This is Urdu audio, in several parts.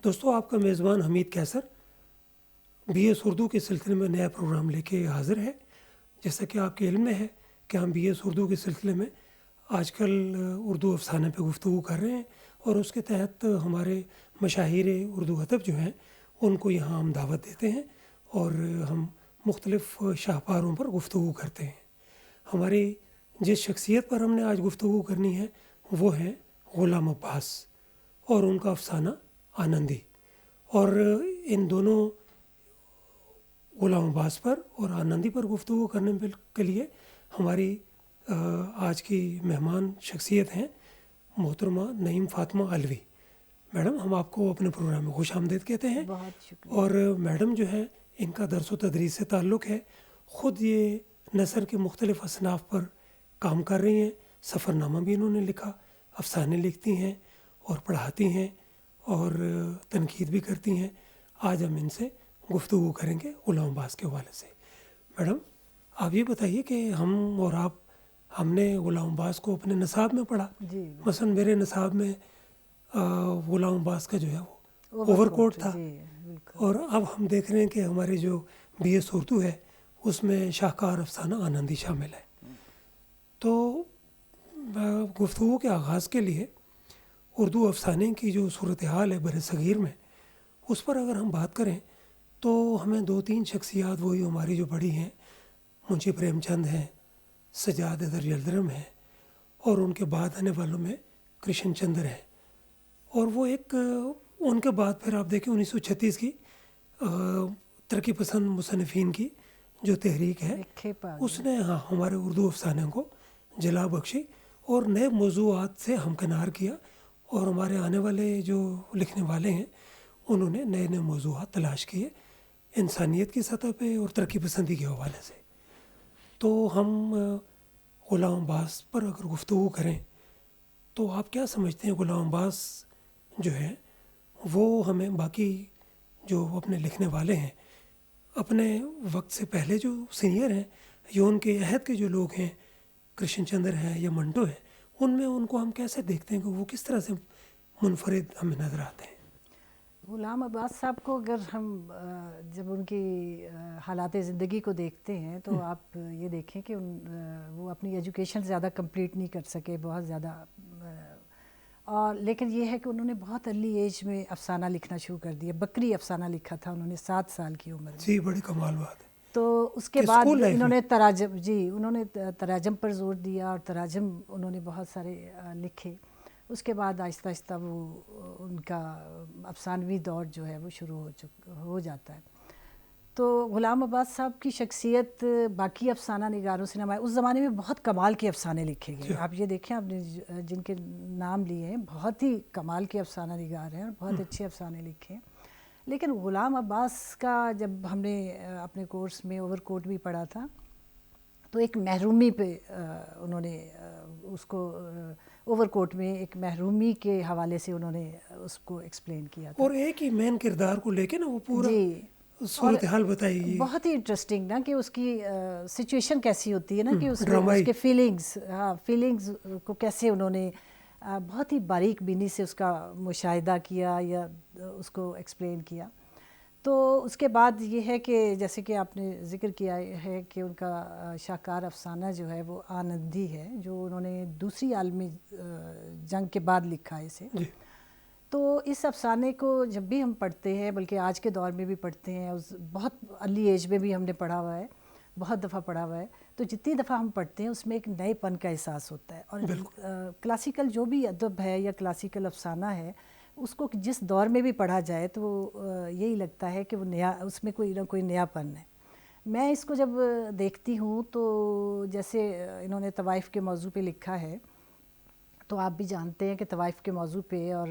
دوستو، آپ کا میزبان حمید کیسر بی ایس اردو کے سلسلے میں نیا پروگرام لے کے حاضر ہے۔ جیسا کہ آپ کے علم میں ہے کہ ہم بی ایس اردو کے سلسلے میں آج کل اردو افسانے پہ گفتگو کر رہے ہیں، اور اس کے تحت ہمارے مشاہیر اردو ادب جو ہیں ان کو یہاں ہم دعوت دیتے ہیں اور ہم مختلف شاہکاروں پر گفتگو کرتے ہیں۔ ہماری جس شخصیت پر ہم نے آج گفتگو کرنی ہے وہ ہے غلام عباس اور ان کا افسانہ آنندی۔ اور ان دونوں غلام عباس پر اور آنندی پر گفتگو کرنے کے لیے ہماری آج کی مہمان شخصیت ہیں محترمہ نعیم فاطمہ علوی۔ میڈم، ہم آپ کو اپنے پروگرام میں خوش آمدید کہتے ہیں۔ بہت شکریہ۔ اور میڈم جو ہے ان کا درس و تدریس سے تعلق ہے، خود یہ نثر کے مختلف اصناف پر کام کر رہی ہیں، سفر نامہ بھی انہوں نے لکھا، افسانے لکھتی ہیں اور پڑھاتی ہیں اور تنقید بھی کرتی ہیں۔ آج ہم ان سے گفتگو کریں گے غلام عباس کے حوالے سے۔ میڈم، آپ یہ بتائیے کہ ہم نے غلام عباس کو اپنے نصاب میں پڑھا، جی، مثلا میرے نصاب میں غلام عباس کا جو ہے وہ اوور کوٹ تھا، جی بالکل۔ اور اب ہم دیکھ رہے ہیں کہ ہمارے جو بی ایس اردو ہے اس میں شاہکار افسانہ آنندی شامل ہے۔ تو گفتگو کے آغاز کے لیے اردو افسانے کی جو صورتحال ہے بر صغیر میں، اس پر اگر ہم بات کریں تو ہمیں دو تین شخصیات وہی ہماری جو بڑی ہیں، منشی پریم چند ہیں، سجاد درجلدرم ہیں، اور ان کے بعد آنے والوں میں کرشن چندر ہیں، اور وہ ایک ان کے بعد پھر آپ دیکھیں 1936 کی ترقی پسند مصنفین کی جو تحریک ہے اس نے ہمارے اردو افسانے کو جلا بخشی اور نئے موضوعات سے ہمکنار کیا، اور ہمارے آنے والے جو لکھنے والے ہیں انہوں نے نئے نئے موضوعات تلاش کیے انسانیت کی سطح پہ اور ترقی پسندی کے حوالے سے۔ تو ہم غلام عباس پر اگر گفتگو کریں تو آپ کیا سمجھتے ہیں غلام عباس جو ہے وہ ہمیں باقی جو اپنے لکھنے والے ہیں اپنے وقت سے پہلے جو سینئر ہیں یا ان کے عہد کے جو لوگ ہیں، کرشن چندر ہیں یا منٹو ہیں، ان میں ان کو ہم کیسے دیکھتے ہیں کہ وہ کس طرح سے منفرد ہمیں نظر آتے ہیں؟ غلام عباس صاحب کو اگر ہم جب ان کی حالات زندگی کو دیکھتے ہیں تو آپ یہ دیکھیں کہ وہ اپنی ایجوکیشن زیادہ کمپلیٹ نہیں کر سکے، بہت زیادہ، اور لیکن یہ ہے کہ انہوں نے بہت ارلی ایج میں افسانہ لکھنا شروع کر دیا۔ بکری افسانہ لکھا تھا انہوں نے 7 سال کی عمر میں۔ جی، بڑی کمال بات ہے۔ تو اس کے بعد انہوں نے انہوں نے تراجم پر زور دیا اور تراجم انہوں نے بہت سارے لکھے۔ اس کے بعد آہستہ آہستہ وہ ان کا افسانوی دور جو ہے وہ شروع ہو جاتا ہے۔ تو غلام عباس صاحب کی شخصیت باقی افسانہ نگاروں سے نمایاں، اس زمانے میں بہت کمال کے افسانے لکھے گئے۔ آپ یہ دیکھیں، آپ نے جن کے نام لیے ہیں بہت ہی کمال کے افسانہ نگار ہیں اور بہت اچھے افسانے لکھے ہیں۔ لیکن غلام عباس کا جب ہم نے اپنے کورس میں اوور کوٹ بھی پڑھا تھا تو ایک محرومی پہ انہوں نے اس کو اوور کوٹ میں ایک محرومی کے حوالے سے انہوں نے اس کو ایکسپلین کیا تھا، اور ایک ہی مین کردار کو لے کے نا وہ پورا صورتحال بتائی، بہت ہی انٹرسٹنگ نا کہ اس کی سچویشن کیسی ہوتی ہے نا، کہ اس کے فیلنگز کو کیسے انہوں نے بہت ہی باریک بینی سے اس کا مشاہدہ کیا یا اس کو ایکسپلین کیا۔ تو اس کے بعد یہ ہے کہ جیسے کہ آپ نے ذکر کیا ہے کہ ان کا شاہکار افسانہ جو ہے وہ آنندی ہے، جو انہوں نے دوسری عالمی جنگ کے بعد لکھا ہے اسے۔ تو اس افسانے کو جب بھی ہم پڑھتے ہیں، بلکہ آج کے دور میں بھی پڑھتے ہیں، بہت ارلی ایج میں بھی ہم نے پڑھا ہوا ہے، بہت دفعہ پڑھا ہوا ہے، تو جتنی دفعہ ہم پڑھتے ہیں اس میں ایک نئے پن کا احساس ہوتا ہے۔ اور کلاسیکل جو بھی ادب ہے یا کلاسیکل افسانہ ہے، اس کو جس دور میں بھی پڑھا جائے تو یہی لگتا ہے کہ وہ نیا، اس میں کوئی نہ کوئی نیا پن ہے۔ میں اس کو جب دیکھتی ہوں تو جیسے انہوں نے طوائف کے موضوع پہ لکھا ہے، تو آپ بھی جانتے ہیں کہ طوائف کے موضوع پہ اور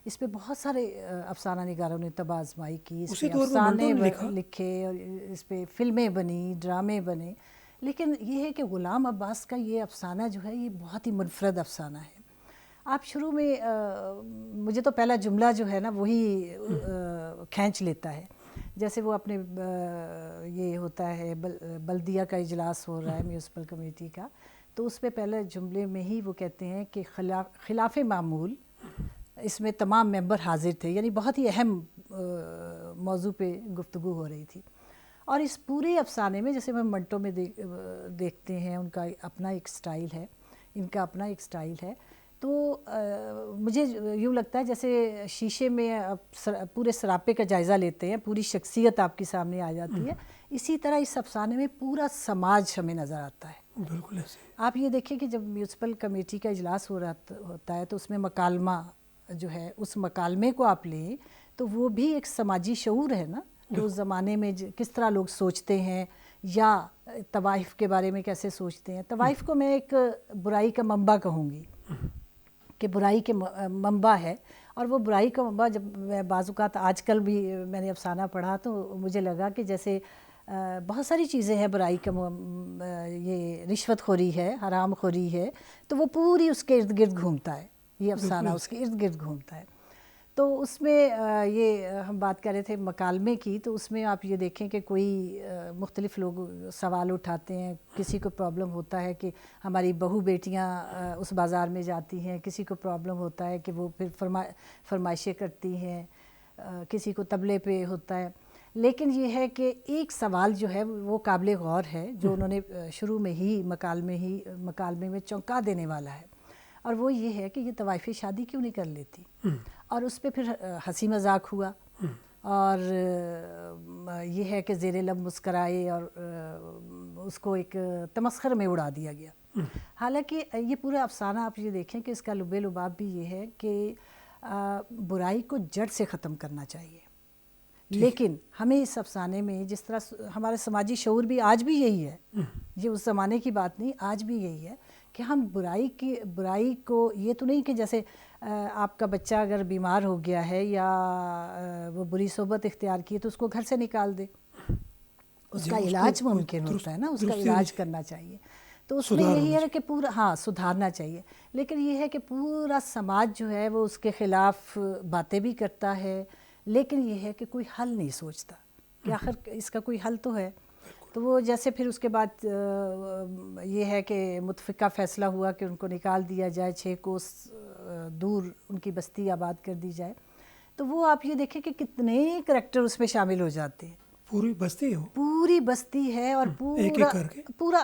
اس پہ بہت سارے افسانہ نگاروں نے طب آزمائی کی، اس پہ افسانے لکھے اور اس پہ فلمیں بنی، ڈرامے بنے، لیکن یہ ہے کہ غلام عباس کا یہ افسانہ جو ہے یہ بہت ہی منفرد افسانہ ہے۔ آپ شروع میں مجھے تو پہلا جملہ جو ہے نا وہی کھینچ لیتا ہے، جیسے وہ اپنے یہ ہوتا ہے بلدیہ کا اجلاس ہو رہا ہے میونسپل کمیٹی کا، تو اس پہ پہلے جملے میں ہی وہ کہتے ہیں کہ خلاف معمول اس میں تمام ممبر حاضر تھے، یعنی بہت ہی اہم موضوع پہ گفتگو ہو رہی تھی. اور اس پورے افسانے میں جیسے میں منٹو میں دیکھتے ہیں ان کا اپنا ایک سٹائل ہے، ان کا اپنا ایک سٹائل ہے. تو مجھے یوں لگتا ہے جیسے شیشے میں پورے سراپے کا جائزہ لیتے ہیں، پوری شخصیت آپ کے سامنے آ جاتی ہے، اسی طرح اس افسانے میں پورا سماج ہمیں نظر آتا ہے. بالکل ایسے. آپ یہ دیکھیں کہ جب میونسپل کمیٹی کا اجلاس ہوتا ہے تو اس میں مکالمہ جو ہے، اس مکالمے کو آپ لیں تو وہ بھی ایک سماجی شعور ہے نا کہ اس زمانے میں کس طرح لوگ سوچتے ہیں یا طوائف کے بارے میں کیسے سوچتے ہیں. طوائف کو میں ایک برائی کا منبع کہوں گی کہ برائی کے منبع ہے، اور وہ برائی کا منبع جب میں بعض اوقات آج کل بھی میں نے افسانہ پڑھا تو مجھے لگا کہ جیسے بہت ساری چیزیں ہیں برائی کا، یہ رشوت خوری ہے، حرام خوری ہے، تو وہ پوری اس کے ارد گرد گھومتا ہے، یہ افسانہ اس کے ارد گرد گھومتا ہے. تو اس میں یہ ہم بات کر رہے تھے مکالمے کی، تو اس میں آپ یہ دیکھیں کہ کوئی مختلف لوگ سوال اٹھاتے ہیں. کسی کو پرابلم ہوتا ہے کہ ہماری بہو بیٹیاں اس بازار میں جاتی ہیں، کسی کو پرابلم ہوتا ہے کہ وہ پھر فرمائشیں کرتی ہیں، کسی کو طبلے پہ ہوتا ہے. لیکن یہ ہے کہ ایک سوال جو ہے وہ قابل غور ہے جو انہوں نے شروع میں ہی مکالمے میں چونکا دینے والا ہے، اور وہ یہ ہے کہ یہ طوائفیں شادی کیوں نہیں کر لیتی. اور اس پہ پھر ہنسی مذاق ہوا، اور یہ ہے کہ زیر لب مسکرائے اور اس کو ایک تمسخر میں اڑا دیا گیا. حالانکہ یہ پورا افسانہ آپ یہ دیکھیں کہ اس کا لب لباب بھی یہ ہے کہ برائی کو جڑ سے ختم کرنا چاہیے. لیکن ہمیں اس افسانے میں جس طرح ہمارے سماجی شعور بھی آج بھی یہی ہے، یہ اس زمانے کی بات نہیں، آج بھی یہی ہے کہ ہم برائی کو یہ تو نہیں کہ جیسے آپ کا بچہ اگر بیمار ہو گیا ہے یا وہ بری صحبت اختیار کی تو اس کو گھر سے نکال دے. اس کا علاج ممکن ہوتا ہے نا، اس کا علاج کرنا چاہیے. تو اس میں یہی ہے کہ پورا سدھارنا چاہیے. لیکن یہ ہے کہ پورا سماج جو ہے وہ اس کے خلاف باتیں بھی کرتا ہے، لیکن یہ ہے کہ کوئی حل نہیں سوچتا کہ آخر اس کا کوئی حل تو ہے. تو وہ جیسے پھر اس کے بعد یہ ہے کہ متفقہ فیصلہ ہوا کہ ان کو نکال دیا جائے، 6 کوس دور ان کی بستی آباد کر دی جائے. تو وہ آپ یہ دیکھیں کہ کتنے کریکٹر اس میں شامل ہو جاتے ہیں. پوری بستی ہے اور پورا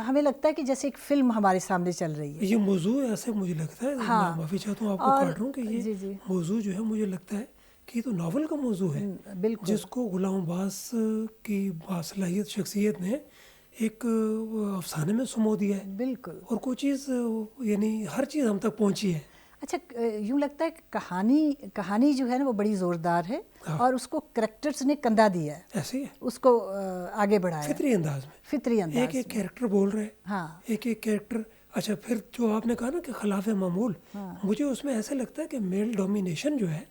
ہمیں لگتا ہے کہ جیسے ایک فلم ہمارے سامنے چل رہی ہے. یہ موضوع ایسے مجھے لگتا ہے، میں معافی چاہتا ہوں آپ کو کاٹ رہا ہوں، کہ یہ موضوع جو ہے مجھے لگتا ہے کہ یہ تو ناول کا موضوع ہے، جس کو غلام عباس کی باصلاحیت شخصیت نے ایک افسانے میں سمو دیا ہے. بالکل. اور کوئی چیز یعنی ہر چیز ہم تک پہنچی ہے. اچھا یوں لگتا ہے کہ کہانی جو ہے نا وہ بڑی زوردار ہے، اور اس کو کریکٹرز نے کندھا دیا ہے، ایسے ہی اس کو آگے بڑھایا فطری انداز میں. ایک کیریکٹر بول رہے ہیں، ایک کیریکٹر. اچھا پھر جو آپ نے کہا نا کہ خلاف معمول، مجھے اس میں ایسا لگتا ہے کہ میل ڈومینیشن جو ہے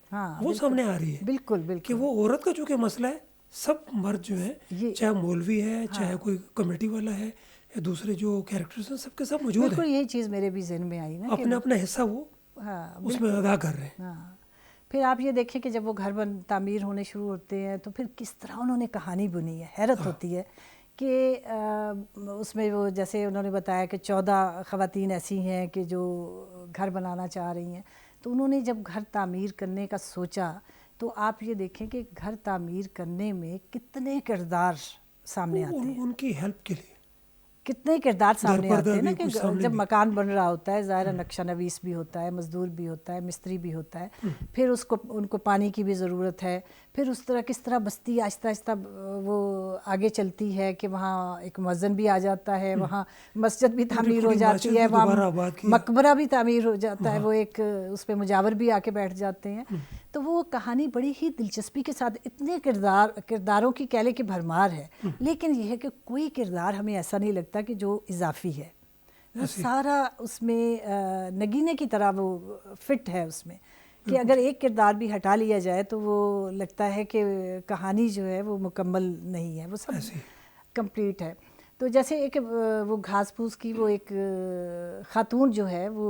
وہ سامنے آ رہی ہے. بالکل کہ وہ عورت کا چونکہ مسئلہ ہے، سب مرد جو ہیں، چاہے مولوی ہے، چاہے کوئی کمیٹی والا ہے، یا دوسرے جو کیریکٹرز ہیں، سب کے سب موجود ہیں. بالکل یہی چیز میرے بھی ذہن میں آئی نا، اپنا حصہ وہ اس میں ادا کر رہے ہیں. پھر آپ یہ دیکھیں کہ جب وہ گھر تعمیر ہونے شروع ہوتے ہیں تو پھر کس طرح انہوں نے کہانی بنی ہے. حیرت ہوتی ہے کہ اس میں وہ جیسے انہوں نے بتایا کہ 14 خواتین ایسی ہیں کہ جو گھر بنانا چاہ رہی ہیں. تو انہوں نے جب گھر تعمیر کرنے کا سوچا تو آپ یہ دیکھیں کہ گھر تعمیر کرنے میں کتنے کردار سامنے آتے ہیں، ان کی ہیلپ کے لیے کتنے کردار سامنے آتے ہیں نا. کہ جب مکان بن رہا ہوتا ہے ظاہر نقشہ نویس بھی ہوتا ہے، مزدور بھی ہوتا ہے، مستری بھی ہوتا ہے، پھر ان کو پانی کی بھی ضرورت ہے. پھر اس طرح کس طرح بستی آہستہ آہستہ وہ آگے چلتی ہے کہ وہاں ایک مؤذن بھی آ جاتا ہے، وہاں مسجد بھی تعمیر ہو جاتی ہے، وہاں مقبرہ بھی تعمیر ہو جاتا ہے، وہ ایک اس پہ مجاور بھی آ کے بیٹھ جاتے ہیں. تو وہ کہانی بڑی ہی دلچسپی کے ساتھ، اتنے کرداروں کی کہہ لے کہ بھرمار ہے. لیکن یہ ہے کہ کوئی کردار ہمیں ایسا نہیں لگتا کہ جو اضافی ہے، وہ سارا اس میں نگینے کی طرح وہ فٹ ہے اس میں، کہ اگر ایک کردار بھی ہٹا لیا جائے تو وہ لگتا ہے کہ کہانی جو ہے وہ مکمل نہیں ہے، وہ سب کمپلیٹ ہے. تو جیسے ایک وہ گھاس پھوس کی وہ ایک خاتون جو ہے وہ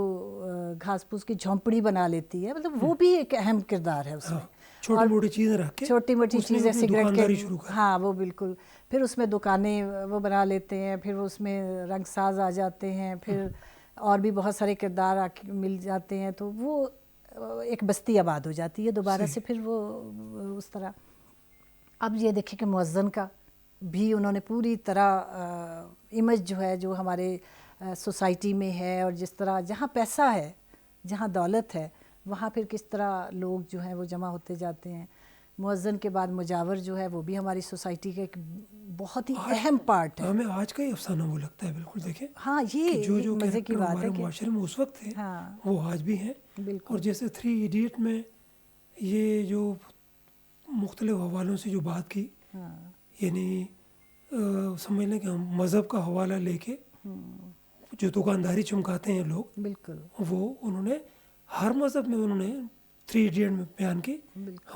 گھاس پھوس کی جھونپڑی بنا لیتی ہے، مطلب وہ بھی ایک اہم کردار ہے اس میں. چھوٹی موٹی چیزیں رکھ کے، چھوٹی موٹی چیزیں، سگریٹ کے، وہ بالکل. پھر اس میں دکانیں وہ بنا لیتے ہیں، پھر وہ اس میں رنگ ساز آ جاتے ہیں، پھر اور بھی بہت سارے کردار مل جاتے ہیں. تو وہ ایک بستی آباد ہو جاتی ہے دوبارہ سے پھر وہ اس طرح. اب یہ دیکھیں کہ مؤذن کا بھی انہوں نے پوری طرح امیج جو ہے جو ہمارے سوسائٹی میں ہے، اور جس طرح جہاں پیسہ ہے، جہاں دولت ہے، وہاں پھر کس طرح لوگ جو ہیں وہ جمع ہوتے جاتے ہیں. مؤذن کے بعد مجاور جو ہے وہ بھی ہماری سوسائٹی کا ایک بہت ہی اہم پارٹ ہے. ہمیں آج کا ہی افسانہ وہ لگتا ہے. بالکل دیکھیں ہاں، یہ ایک جو مزے کی کیریکٹر بات ہمارے ہے کہ معاشرے میں اس وقت تھے ہاں وہ آج بھی ہیں. بالکل. اور جیسے 3 ایڈیٹ میں یہ جو مختلف حوالوں سے جو بات کی، یعنی سمجھ لیں کہ ہم مذہب کا حوالہ لے کے جو دکانداری چمکاتے ہیں لوگ، بالکل وہ انہوں نے ہر مذہب میں انہوں نے 3 ایڈیٹ میں بیان کی.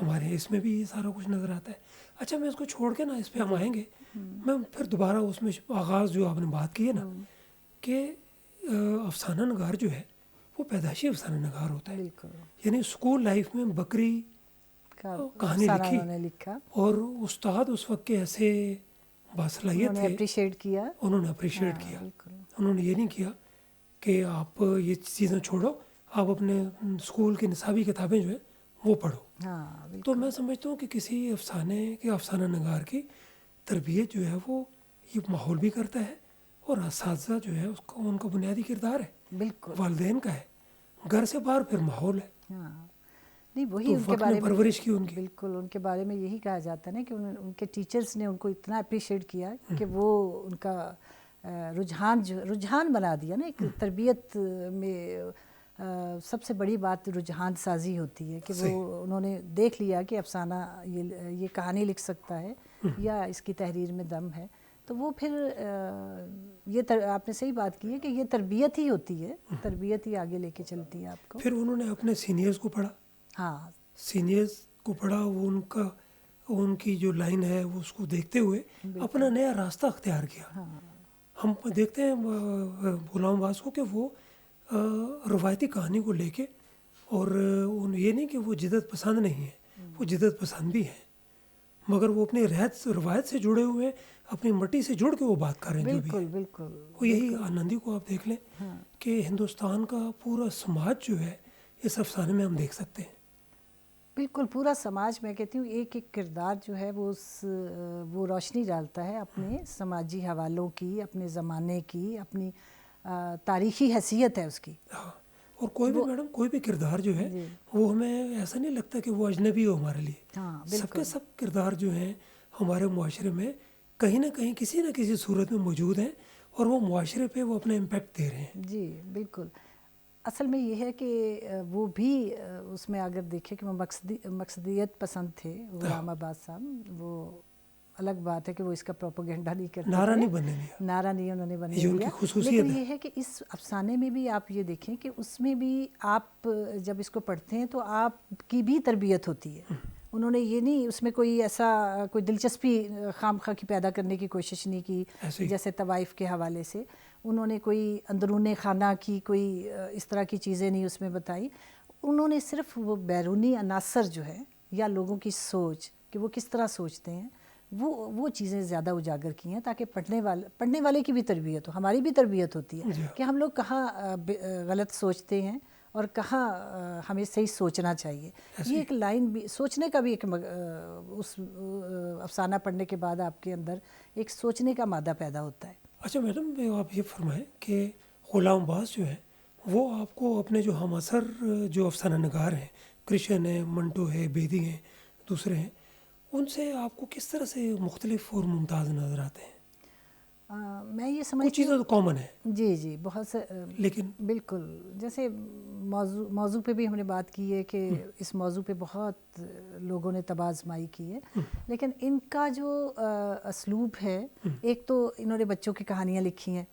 ہمارے اس میں بھی یہ سارا کچھ نظر آتا ہے. اچھا میں اس کو چھوڑ کے نا اس پہ ہم آئیں گے. میں پھر دوبارہ اس میں آغاز جو آپ نے بات کی ہے نا کہ افسانہ نگار جو ہے وہ پیدائشی افسانہ نگار ہوتا ہے. بالکل. یعنی اسکول لائف میں بکری کہانی لکھی اور استاد اس وقت کے ایسے باصلاحیت تھے، اپریشیٹ کیا، انہوں نے اپریشیٹ کیا. انہوں نے یہ نہیں کیا کہ آپ یہ چیزیں چھوڑو، آپ اپنے اسکول کی نصابی کتابیں جو ہیں وہ پڑھو. تو میں سمجھتا ہوں کہ کسی افسانے کے افسانہ نگار کی تربیت جو ہے وہ یہ ماحول بھی کرتا ہے، اور اساتذہ جو ہے اس کا ان کا بنیادی کردار ہے، بالکل والدین کا ہے، گھر سے باہر پھر ماحول ہے. نہیں وہی ان کے بارے میں پرورش کی ان کی بالکل ان کے بارے میں یہی کہا جاتا ہے نا کہ ان کے ٹیچرز نے ان کو اتنا اپریشیٹ کیا کہ وہ ان کا رجحان بنا دیا نا. ایک تربیت میں سب سے بڑی بات رجحان سازی ہوتی ہے کہ وہ انہوں نے دیکھ لیا کہ افسانہ یہ کہانی لکھ سکتا ہے یا اس کی تحریر میں دم ہے. تو وہ پھر یہ آپ نے صحیح بات کی ہے کہ یہ تربیت ہی ہوتی ہے، تربیت ہی آگے لے کے چلتی ہے آپ کو. پھر انہوں نے اپنے سینئرز کو پڑھا. ہاں سینئرز کو پڑھا، وہ ان کی جو لائن ہے وہ اس کو دیکھتے ہوئے اپنا نیا راستہ اختیار کیا. ہم دیکھتے ہیں غلام عباس کو کہ وہ روایتی کہانی کو لے کے، اور یہ نہیں کہ وہ جدت پسند نہیں ہیں، وہ جدت پسند بھی ہیں، مگر وہ اپنی روایت سے جڑے ہوئے ہیں، اپنی مٹی سے جڑ کے وہ بات کر رہے ہیں. جو بھی ہے بالکل وہ یہی آنندی کو آپ دیکھ لیں کہ ہندوستان کا پورا سماج جو ہے اس افسانے میں ہم دیکھ سکتے ہیں. بالکل پورا سماج، میں کہتی ہوں ایک ایک کردار جو ہے وہ روشنی ڈالتا ہے اپنے سماجی حوالوں کی، اپنے زمانے کی، اپنی تاریخی حیثیت ہے اس کی. اور کوئی بھی میڈم کوئی بھی کردار جو ہے وہ ہمیں ایسا نہیں لگتا کہ وہ اجنبی ہو ہمارے لیے. سب کے سب کردار جو ہیں ہمارے معاشرے میں کہیں نہ کہیں کسی نہ کسی صورت میں موجود ہیں، اور وہ معاشرے پہ وہ اپنا امپیکٹ دے رہے ہیں. جی بالکل. اصل میں یہ ہے کہ وہ بھی اس میں اگر دیکھیں کہ وہ مقصدیت پسند تھے غلام عباس صاحب. وہ الگ بات ہے کہ وہ اس کا پروپیگنڈا نہیں کرتے، نعرہ نہیں بننے دیا، نعرہ نہیں انہوں نے بننے دیا. لیکن یہ ہے کہ اس افسانے میں بھی آپ یہ دیکھیں کہ اس میں بھی آپ جب اس کو پڑھتے ہیں تو آپ کی بھی تربیت ہوتی ہے. انہوں نے یہ نہیں اس میں کوئی ایسا کوئی دلچسپی خام خواہ کی پیدا کرنے کی کوشش نہیں کی جیسے طوائف کے حوالے سے. انہوں نے کوئی اندرون خانہ کی کوئی اس طرح کی چیزیں نہیں اس میں بتائی. انہوں نے صرف وہ بیرونی عناصر جو ہے یا لوگوں کی سوچ کہ وہ کس طرح سوچتے ہیں وہ چیزیں زیادہ اجاگر کی ہیں تاکہ پڑھنے والے کی بھی تربیت ہو، ہماری بھی تربیت ہوتی ہے کہ ہم لوگ کہاں غلط سوچتے ہیں اور کہاں ہمیں صحیح سوچنا چاہیے. یہ ایک لائن بھی سوچنے کا بھی ایک اس افسانہ پڑھنے کے بعد آپ کے اندر ایک سوچنے کا مادہ پیدا ہوتا ہے. اچھا میڈم آپ یہ فرمائیں کہ غلام عباس جو ہے وہ آپ کو اپنے جو ہم اثر جو افسانہ نگار ہیں، کرشن ہے، منٹو ہے، بیدی ہیں، دوسرے ہیں، ان سے آپ کو کس طرح سے مختلف اور ممتاز نظر آتے ہیں؟ میں یہ سمجھتی ہوں کچھ چیزیں تو کامن ہیں. جی بہت سے، لیکن بالکل جیسے موضوع پہ بھی ہم نے بات کی ہے کہ اس موضوع پہ بہت لوگوں نے طب آزمائی کی ہے، لیکن ان کا جو اسلوب ہے، ایک تو انہوں نے بچوں کی کہانیاں لکھی ہیں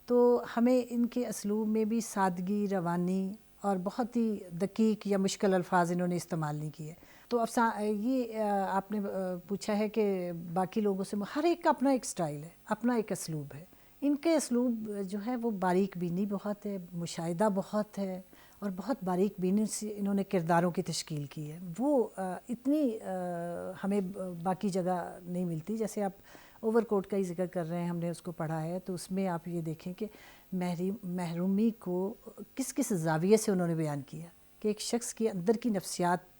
تو ہمیں ان کے اسلوب میں بھی سادگی، روانی اور بہت ہی دقیق یا مشکل الفاظ انہوں نے استعمال نہیں کیے. تو یہ آپ نے پوچھا ہے کہ باقی لوگوں سے ہر ایک کا اپنا ایک سٹائل ہے، اپنا ایک اسلوب ہے. ان کے اسلوب جو ہے وہ باریک بینی بہت ہے، مشاہدہ بہت ہے، اور بہت باریک بینی سے انہوں نے کرداروں کی تشکیل کی ہے. وہ اتنی ہمیں باقی جگہ نہیں ملتی. جیسے آپ اوور کوٹ کا ہی ذکر کر رہے ہیں، ہم نے اس کو پڑھا ہے تو اس میں آپ یہ دیکھیں کہ محرومی کو کس زاویے سے انہوں نے بیان کیا کہ ایک شخص کے اندر کی نفسیات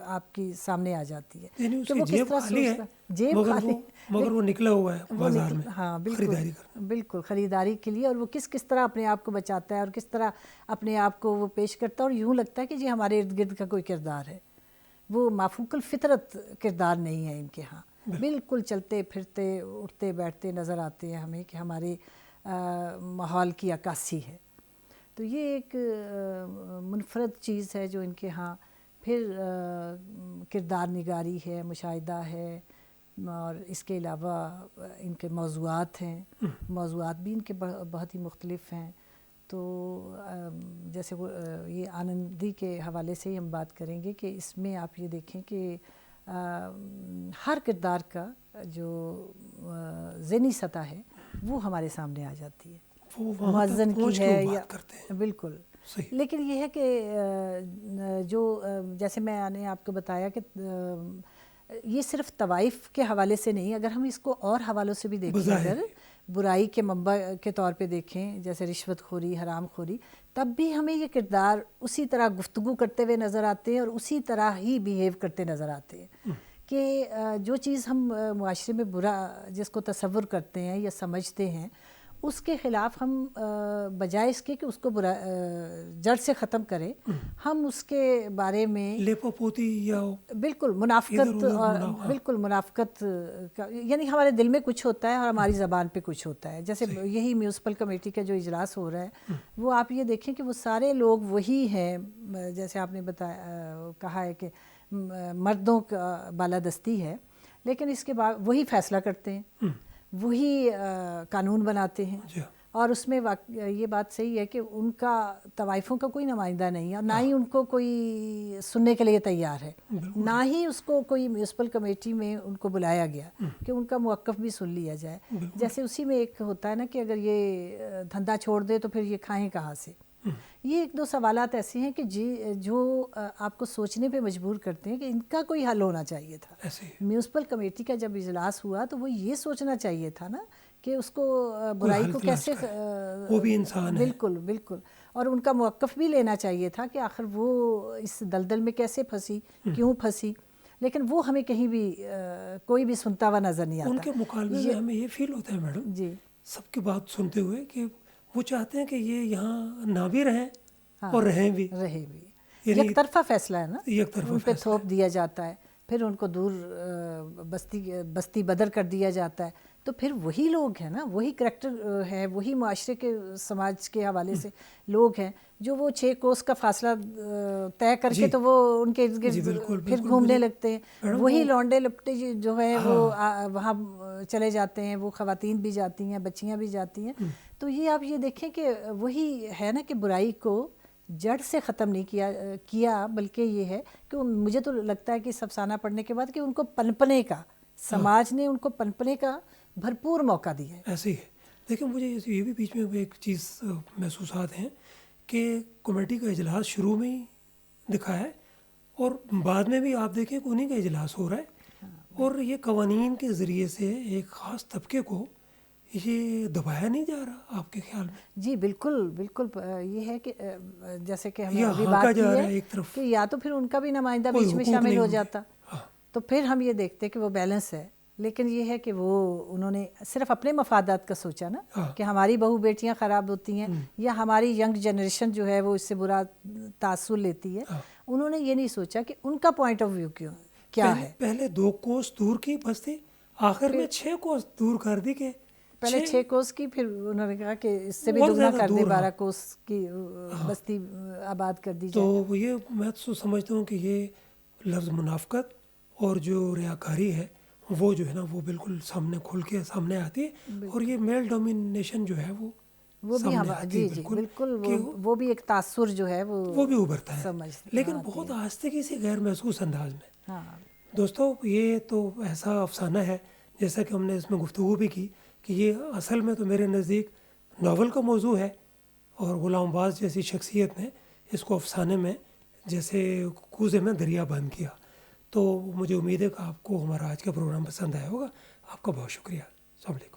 آپ کی سامنے آ جاتی ہے یعنی کہ وہ کس طرح سوچتا ہے. جیب خالی مگر وہ نکلا ہوا ہے بازار میں ہاں خریداری بالکل خریداری کے لیے, اور وہ کس طرح اپنے آپ کو بچاتا ہے اور کس طرح اپنے آپ کو وہ پیش کرتا ہے, اور یوں لگتا ہے کہ جی ہمارے ارد گرد کا کوئی کردار ہے. وہ مافوق الفطرت کردار نہیں ہے ان کے ہاں, بالکل چلتے پھرتے اٹھتے بیٹھتے نظر آتے ہیں ہمیں کہ ہمارے ماحول کی عکاسی ہے. تو یہ ایک منفرد چیز ہے جو ان کے ہاں. پھر کردار نگاری ہے, مشاہدہ ہے, اور اس کے علاوہ ان کے موضوعات ہیں, موضوعات بھی ان کے بہت ہی مختلف ہیں. تو جیسے وہ یہ آنندی کے حوالے سے ہی ہم بات کریں گے کہ اس میں آپ یہ دیکھیں کہ ہر کردار کا جو ذہنی سطح ہے وہ ہمارے سامنے آ جاتی ہے, مؤذن کی ہے یا بالکل. لیکن یہ ہے کہ جو جیسے میں نے آپ کو بتایا کہ یہ صرف طوائف کے حوالے سے نہیں, اگر ہم اس کو اور حوالوں سے بھی دیکھیں, اگر برائی کے منبع کے طور پہ دیکھیں جیسے رشوت خوری, حرام خوری, تب بھی ہمیں یہ کردار اسی طرح گفتگو کرتے ہوئے نظر آتے ہیں اور اسی طرح ہی بیہیو کرتے نظر آتے ہیں کہ جو چیز ہم معاشرے میں برا جس کو تصور کرتے ہیں یا سمجھتے ہیں, اس کے خلاف ہم بجائے اس کے کہ اس کو جڑ سے ختم کریں, ہم اس کے بارے میں لیپا پوتی یا بالکل منافقت, بالکل منافقت یعنی ہمارے دل میں کچھ ہوتا ہے اور ہماری زبان پہ کچھ ہوتا ہے. جیسے یہی میونسپل کمیٹی کا جو اجلاس ہو رہا ہے, وہ آپ یہ دیکھیں کہ وہ سارے لوگ وہی ہیں, جیسے آپ نے کہا ہے کہ مردوں کا بالادستی ہے, لیکن اس کے بعد وہی فیصلہ کرتے ہیں, وہی قانون بناتے ہیں, اور اس میں یہ بات صحیح ہے کہ ان کا طوائفوں کا کوئی نمائندہ نہیں ہے, اور نہ ہی ان کو کوئی سننے کے لیے تیار ہے, نہ ہی اس کو کوئی میونسپل کمیٹی میں ان کو بلایا گیا کہ ان کا موقف بھی سن لیا جائے. جیسے اسی میں ایک ہوتا ہے نا کہ اگر یہ دھندا چھوڑ دے تو پھر یہ کھائیں کہاں سے. یہ ایک دو سوالات ایسے ہیں کہ جو آپ کو سوچنے پہ مجبور کرتے ہیں کہ ان کا کوئی حل ہونا چاہیے تھا. میونسپل کمیٹی کا جب اجلاس ہوا تو وہ یہ سوچنا چاہیے تھا نا کہ اس کو برائی کو کیسے, وہ بھی انسان ہے, بالکل بالکل, اور ان کا موقف بھی لینا چاہیے تھا کہ آخر وہ اس دلدل میں کیسے پھنسی, کیوں پھنسی. لیکن وہ ہمیں کہیں بھی کوئی بھی سنتا ہوا نظر نہیں آتا. ان کے مکالمے میں ہمیں یہ فیل ہوتا ہے میڈم, جی, سب کی بات سنتے ہوئے کہ وہ چاہتے ہیں کہ یہ یہاں نہ بھی رہیں اور رہیں بھی. یک طرفہ فیصلہ ہے نا, ان پہ تھوپ دیا جاتا ہے, پھر ان کو دور بستی بدر کر دیا جاتا ہے. تو پھر وہی لوگ ہیں نا, وہی کریکٹر ہے, وہی معاشرے کے سماج کے حوالے سے لوگ ہیں جو وہ 6 کوس کا فاصلہ طے کر کے تو وہ ان کے ارد گرد پھر گھومنے لگتے ہیں. وہی لونڈے لپٹے جو ہیں وہ وہاں چلے جاتے ہیں, وہ خواتین بھی جاتی ہیں, بچیاں بھی جاتی ہیں. تو یہ آپ یہ دیکھیں کہ وہی ہے نا کہ برائی کو جڑ سے ختم نہیں کیا بلکہ یہ ہے کہ مجھے تو لگتا ہے کہ اس افسانہ پڑھنے کے بعد کہ ان کو پنپنے کا, سماج نے ان کو پنپنے کا بھرپور موقع دیا ہے. ایسے ہی ہے. لیکن مجھے یہ بھی بیچ میں ایک چیز محسوسات ہیں کہ کمیٹی کا اجلاس شروع میں ہی دکھا ہے اور بعد میں بھی آپ دیکھیں کہ انہیں کا اجلاس ہو رہا ہے, اور یہ قوانین کے ذریعے سے ایک خاص طبقے کو یہ دبایا نہیں جا رہا آپ کے خیال میں؟ جی بالکل بالکل. یہ ہے کہ جیسے کہ ہمیں ابھی بات کی ہے کہ یا تو پھر ان کا بھی نمائندہ بیچ میں شامل ہو جاتا تو پھر ہم یہ دیکھتے کہ وہ بیلنس ہے. لیکن یہ ہے کہ وہ انہوں نے صرف اپنے مفادات کا سوچا نا کہ ہماری بہو بیٹیاں خراب ہوتی ہیں یا ہماری ینگ جنریشن جو ہے وہ اس سے برا تاثر لیتی ہے. انہوں نے یہ نہیں سوچا کہ ان کا پوائنٹ آف ویو کیا ہے. پہلے 2 کوس دور کی بستی, آخر میں 6 کوس دور کر دی, کہ پہلے 6 کوس کی, پھر انہوں نے کہا کہ اس سے بھی دگنا کر دے, 12 کوس کی بستی آباد کر دی جائے. تو یہ میں تو سمجھتا ہوں کہ یہ لفظ منافقت اور جو ریاکاری ہے وہ جو ہے نا وہ بالکل سامنے کھل کے سامنے آتی ہے, اور یہ میل ڈومینیشن جو ہے وہ بھی جی جی بالکل وہ بھی ایک تاثر جو ہے وہ بھی ابھرتا ہے, لیکن بہت آہستگی سے غیر محسوس انداز میں. دوستو یہ تو ایسا افسانہ ہے جیسا کہ ہم نے اس میں گفتگو بھی کی کہ یہ اصل میں تو میرے نزدیک ناول کا موضوع ہے, اور غلام باز جیسی شخصیت نے اس کو افسانے میں جیسے کوزے میں دریا بند کیا. تو مجھے امید ہے کہ آپ کو ہمارا آج کا پروگرام پسند آیا ہوگا. آپ کا بہت شکریہ. السلام علیکم.